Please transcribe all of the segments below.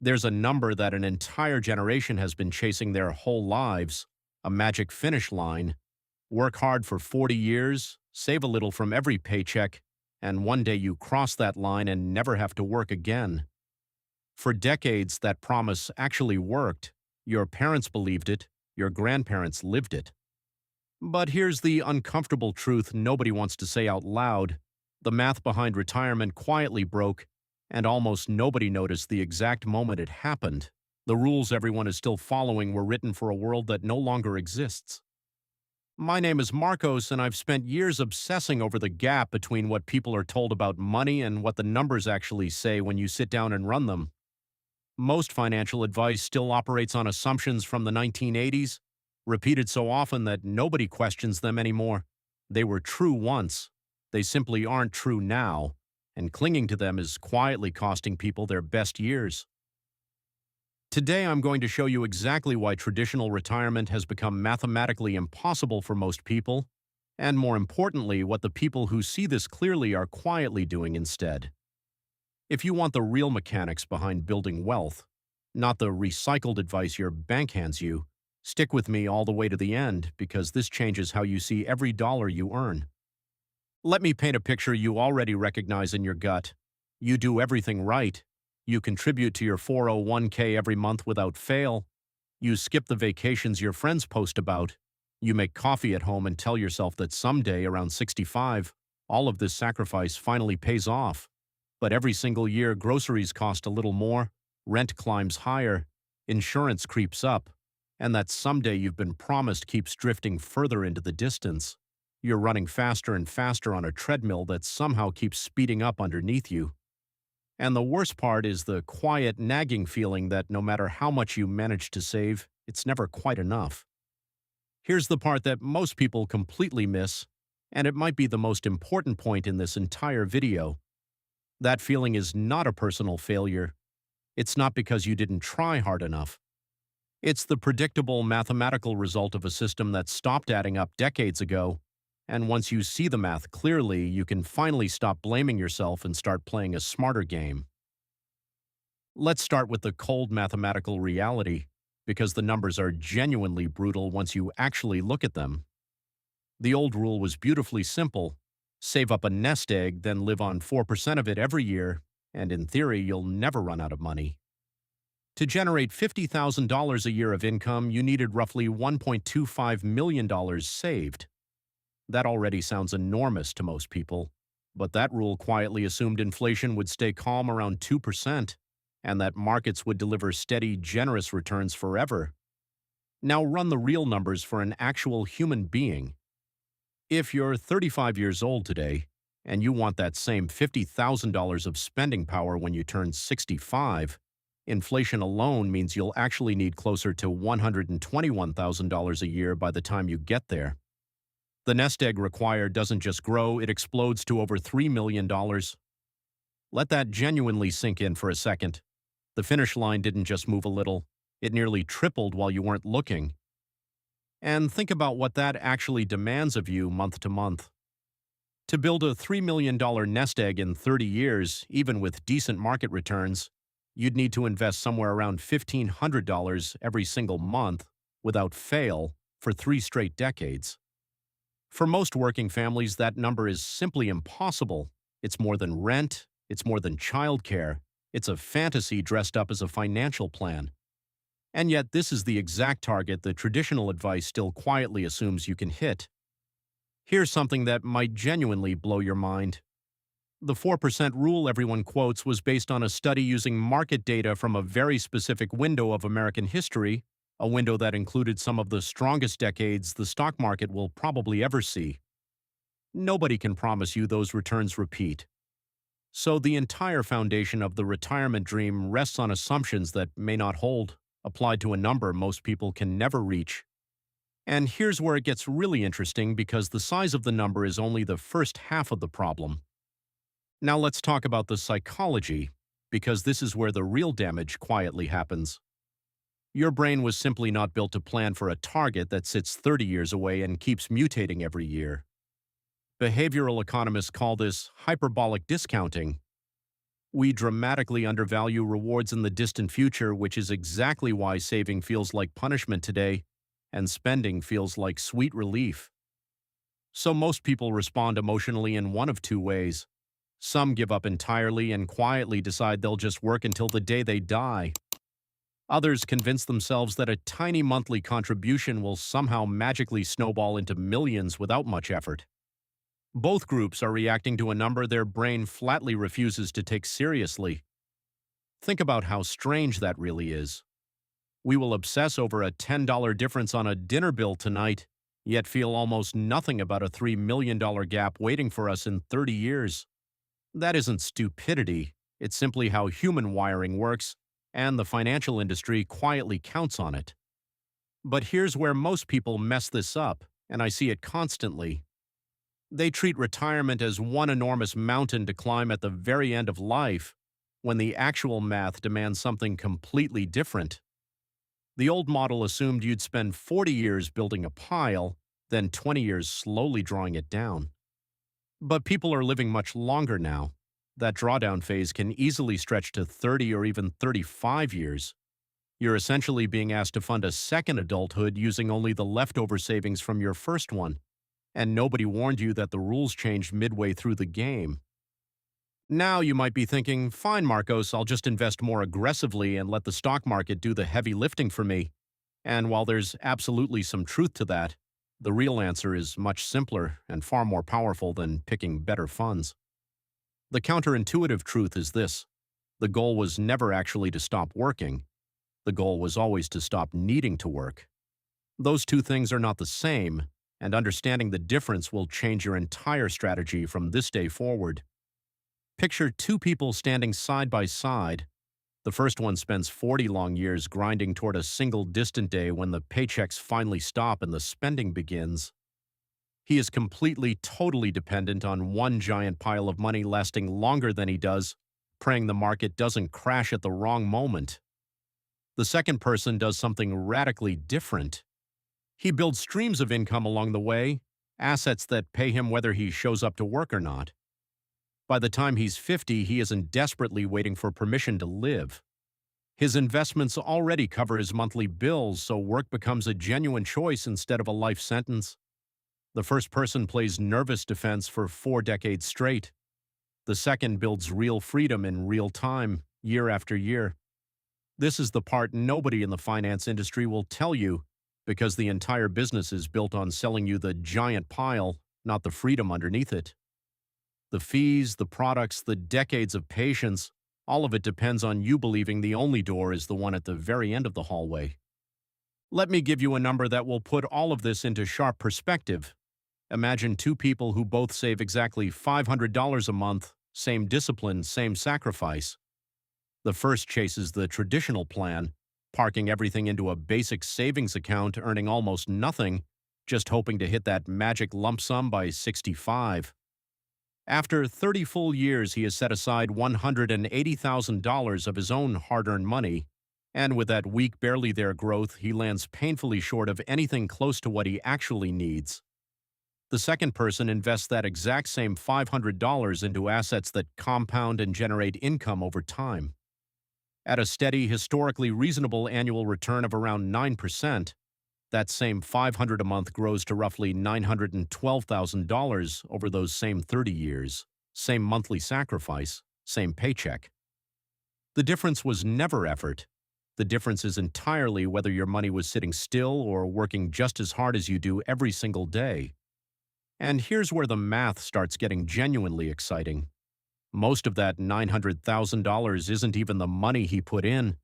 There's a number that an entire generation has been chasing their whole lives, a magic finish line. Work hard for 40 years, save a little from every paycheck, and one day you cross that line and never have to work again. For decades, that promise actually worked. Your parents believed it, your grandparents lived it. But here's the uncomfortable truth nobody wants to say out loud. The math behind retirement quietly broke, and almost nobody noticed the exact moment it happened. The rules everyone is still following were written for a world that no longer exists. My name is Marcos, and I've spent years obsessing over the gap between what people are told about money and what the numbers actually say when you sit down and run them. Most financial advice still operates on assumptions from the 1980s, repeated so often that nobody questions them anymore. They were true once. They simply aren't true now, and clinging to them is quietly costing people their best years. Today, I'm going to show you exactly why traditional retirement has become mathematically impossible for most people, and more importantly, what the people who see this clearly are quietly doing instead. If you want the real mechanics behind building wealth, not the recycled advice your bank hands you, stick with me all the way to the end because this changes how you see every dollar you earn. Let me paint a picture you already recognize in your gut. You do everything right. You contribute to your 401k every month without fail. You skip the vacations your friends post about. You make coffee at home and tell yourself that someday, around 65, all of this sacrifice finally pays off. But every single year, groceries cost a little more, rent climbs higher, insurance creeps up, and that someday you've been promised keeps drifting further into the distance. You're running faster and faster on a treadmill that somehow keeps speeding up underneath you. And the worst part is the quiet, nagging feeling that no matter how much you manage to save, it's never quite enough. Here's the part that most people completely miss, and it might be the most important point in this entire video. That feeling is not a personal failure. It's not because you didn't try hard enough. It's the predictable mathematical result of a system that stopped adding up decades ago, and once you see the math clearly, you can finally stop blaming yourself and start playing a smarter game. Let's start with the cold mathematical reality, because the numbers are genuinely brutal once you actually look at them. The old rule was beautifully simple. Save up a nest egg, then live on 4% of it every year, and in theory, you'll never run out of money. To generate $50,000 a year of income, you needed roughly $1.25 million saved. That already sounds enormous to most people, but that rule quietly assumed inflation would stay calm around 2%, and that markets would deliver steady, generous returns forever. Now run the real numbers for an actual human being. If you're 35 years old today, and you want that same $50,000 of spending power when you turn 65, inflation alone means you'll actually need closer to $121,000 a year by the time you get there. The nest egg required doesn't just grow, it explodes to over $3 million. Let that genuinely sink in for a second. The finish line didn't just move a little, it nearly tripled while you weren't looking. And think about what that actually demands of you month to month. To build a $3 million nest egg in 30 years, even with decent market returns, you'd need to invest somewhere around $1,500 every single month, without fail, for 3 straight decades. For most working families, that number is simply impossible. It's more than rent, it's more than childcare, it's a fantasy dressed up as a financial plan. And yet, this is the exact target that traditional advice still quietly assumes you can hit. Here's something that might genuinely blow your mind. The 4% rule everyone quotes was based on a study using market data from a very specific window of American history, a window that included some of the strongest decades the stock market will probably ever see. Nobody can promise you those returns repeat. So the entire foundation of the retirement dream rests on assumptions that may not hold, applied to a number most people can never reach. And here's where it gets really interesting because the size of the number is only the first half of the problem. Now let's talk about the psychology, because this is where the real damage quietly happens. Your brain was simply not built to plan for a target that sits 30 years away and keeps mutating every year. Behavioral economists call this hyperbolic discounting. We dramatically undervalue rewards in the distant future, which is exactly why saving feels like punishment today and spending feels like sweet relief. So most people respond emotionally in one of two ways. Some give up entirely and quietly decide they'll just work until the day they die. Others convince themselves that a tiny monthly contribution will somehow magically snowball into millions without much effort. Both groups are reacting to a number their brain flatly refuses to take seriously. Think about how strange that really is. We will obsess over a $10 difference on a dinner bill tonight, yet feel almost nothing about a $3 million gap waiting for us in 30 years. That isn't stupidity, it's simply how human wiring works, and the financial industry quietly counts on it. But here's where most people mess this up, and I see it constantly. They treat retirement as one enormous mountain to climb at the very end of life, when the actual math demands something completely different. The old model assumed you'd spend 40 years building a pile, then 20 years slowly drawing it down. But people are living much longer now. That drawdown phase can easily stretch to 30 or even 35 years. You're essentially being asked to fund a second adulthood using only the leftover savings from your first one, and nobody warned you that the rules changed midway through the game. Now you might be thinking, fine, Marcos, I'll just invest more aggressively and let the stock market do the heavy lifting for me. And while there's absolutely some truth to that, the real answer is much simpler and far more powerful than picking better funds. The counterintuitive truth is this: the goal was never actually to stop working. The goal was always to stop needing to work. Those two things are not the same, and understanding the difference will change your entire strategy from this day forward. Picture two people standing side by side. The first one spends 40 long years grinding toward a single distant day when the paychecks finally stop and the spending begins. He is completely, totally dependent on one giant pile of money lasting longer than he does, praying the market doesn't crash at the wrong moment. The second person does something radically different. He builds streams of income along the way, assets that pay him whether he shows up to work or not. By the time he's 50, he isn't desperately waiting for permission to live. His investments already cover his monthly bills, so work becomes a genuine choice instead of a life sentence. The first person plays nervous defense for 4 decades straight. The second builds real freedom in real time, year after year. This is the part nobody in the finance industry will tell you, because the entire business is built on selling you the giant pile, not the freedom underneath it. The fees, the products, the decades of patience, all of it depends on you believing the only door is the one at the very end of the hallway. Let me give you a number that will put all of this into sharp perspective. Imagine two people who both save exactly $500 a month, same discipline, same sacrifice. The first chases the traditional plan, parking everything into a basic savings account, earning almost nothing, just hoping to hit that magic lump sum by 65. After 30 full years, he has set aside $180,000 of his own hard-earned money, and with that weak, barely there growth, he lands painfully short of anything close to what he actually needs. The second person invests that exact same $500 into assets that compound and generate income over time. At a steady, historically reasonable annual return of around 9%, that same $500 a month grows to roughly $912,000 over those same 30 years, same monthly sacrifice, same paycheck. The difference was never effort. The difference is entirely whether your money was sitting still or working just as hard as you do every single day. And here's where the math starts getting genuinely exciting. Most of that $900,000 isn't even the money he put in.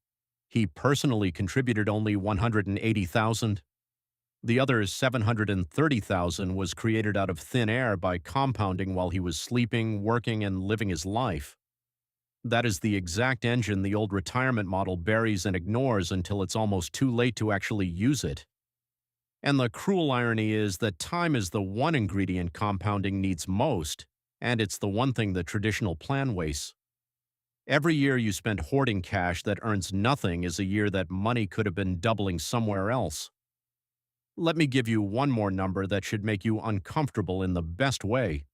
He personally contributed only $180,000. The other $730,000 was created out of thin air by compounding while he was sleeping, working, and living his life. That is the exact engine the old retirement model buries and ignores until it's almost too late to actually use it. And the cruel irony is that time is the one ingredient compounding needs most, and it's the one thing the traditional plan wastes. Every year you spend hoarding cash that earns nothing is a year that money could have been doubling somewhere else. Let me give you one more number that should make you uncomfortable in the best way.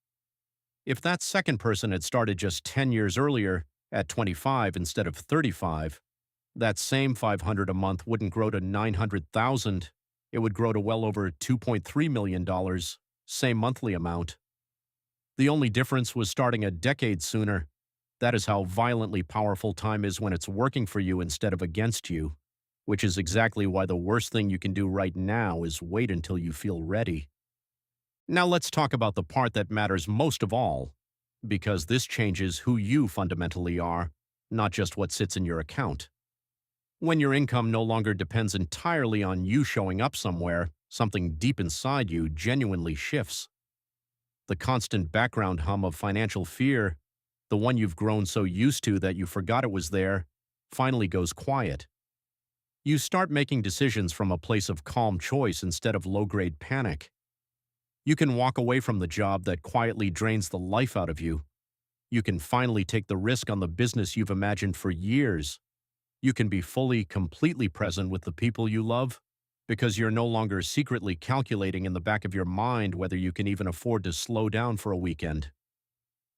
If that second person had started just 10 years earlier, At 25 instead of 35, that same 500 a month wouldn't grow to 900,000. It would grow to well over $2.3 million, dollars, same monthly amount. The only difference was starting a decade sooner. That is how violently powerful time is when it's working for you instead of against you, which is exactly why the worst thing you can do right now is wait until you feel ready. Now let's talk about the part that matters most of all, because this changes who you fundamentally are, not just what sits in your account. When your income no longer depends entirely on you showing up somewhere, something deep inside you genuinely shifts. The constant background hum of financial fear, the one you've grown so used to that you forgot it was there, finally goes quiet. You start making decisions from a place of calm choice instead of low-grade panic. You can walk away from the job that quietly drains the life out of you. You can finally take the risk on the business you've imagined for years. You can be fully, completely present with the people you love because you're no longer secretly calculating in the back of your mind whether you can even afford to slow down for a weekend.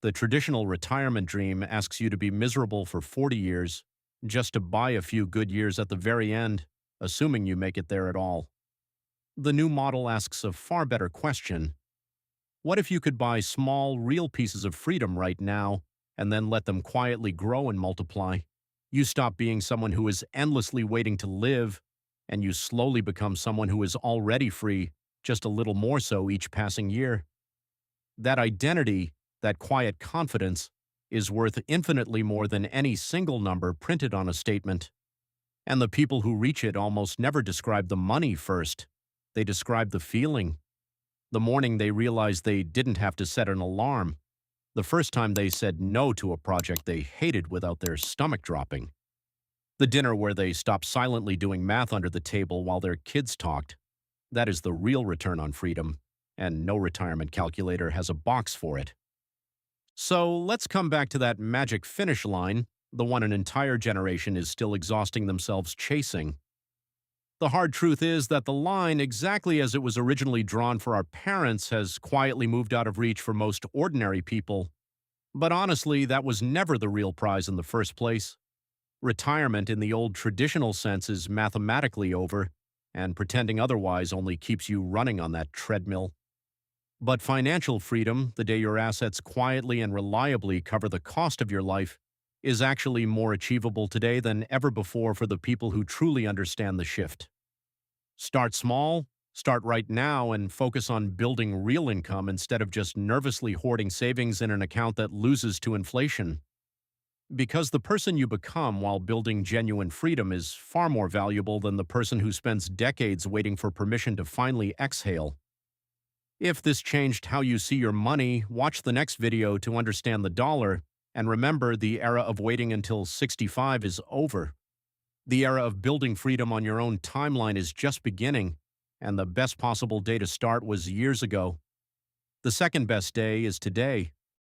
The traditional retirement dream asks you to be miserable for 40 years just to buy a few good years at the very end, assuming you make it there at all. The new model asks a far better question. What if you could buy small, real pieces of freedom right now and then let them quietly grow and multiply? You stop being someone who is endlessly waiting to live, and you slowly become someone who is already free, just a little more so each passing year. That identity, that quiet confidence, is worth infinitely more than any single number printed on a statement. And the people who reach it almost never describe the money first. They describe the feeling. The morning they realized they didn't have to set an alarm. The first time they said no to a project they hated without their stomach dropping. The dinner where they stopped silently doing math under the table while their kids talked. That is the real return on freedom, and no retirement calculator has a box for it. So let's come back to that magic finish line, the one an entire generation is still exhausting themselves chasing. The hard truth is that the line, exactly as it was originally drawn for our parents, has quietly moved out of reach for most ordinary people. But honestly, that was never the real prize in the first place. Retirement in the old traditional sense is mathematically over, and pretending otherwise only keeps you running on that treadmill. But financial freedom, the day your assets quietly and reliably cover the cost of your life, is actually more achievable today than ever before for the people who truly understand the shift. Start small, start right now, and focus on building real income instead of just nervously hoarding savings in an account that loses to inflation. Because the person you become while building genuine freedom is far more valuable than the person who spends decades waiting for permission to finally exhale. If this changed how you see your money, watch the next video to understand the dollar, and remember, the era of waiting until 65 is over. The era of building freedom on your own timeline is just beginning, and the best possible day to start was years ago. The second best day is today.